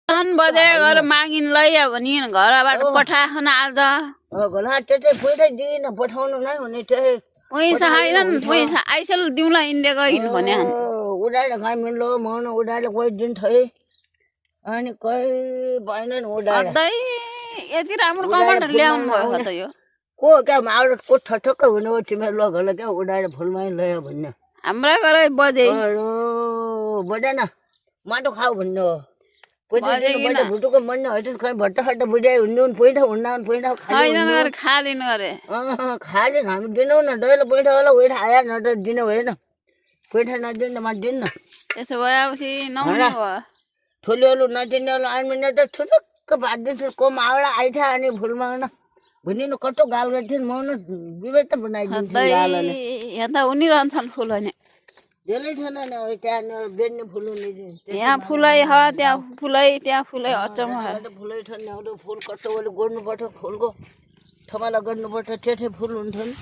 बजे गएर मागिन लैया भने घरबाट पठाएन आज घोला त्यतै पैसा दिइन पठाउनु नै हुने त्यही पैसा छैन पैसा आइसल दिउँला इन्डिया गइन् भने उडाएर गए मिल्लो मन उडाएर कोही दिन थै अनि कोही भएन उडाएर अझै यति राम्रो कमान्डर ल्याउनु भयो त यो को क्या माउरो को ठठक्क हुने हो तिमीहरू लगहरूलाई क्या उडाएर फुलमै ल्यायो भन्ने हाम्रा घरै बजे बजान माटो खाऊ भन्ने हो पैसा भुटुको मन होइन खै भट्टा खट्टा बुझाइ हुनु पैसा पैसा खालिन गरे खाले हामी दिनौँ न दैलो पैसा होला उठा आएर न त दिनु भएन पैसा नदिनु म दिन्न त्यसो भएपछि नहुने भयो ठुलोहरू नदिनेहरू आइमे त ठुटुक्क भात दिन्छु को माउरा आइथा अनि फुलमा न भनिनु कस्तो गाल गर्थ्यो म न विवेक त बनाइदिन्छु गालले यहाँ त उनीरहन्छन् फुल होइन धेरै छैन न त्यहाँ बेच्ने फुल हुने यहाँ फुलै ह त्यहाँ फुलै अचम्म फुलै छ नि फुल कस्तो गोड्नुपर्छ फुलको थमाला गर्नुपर्छ त्यतै फुल हुन्थ्यो नि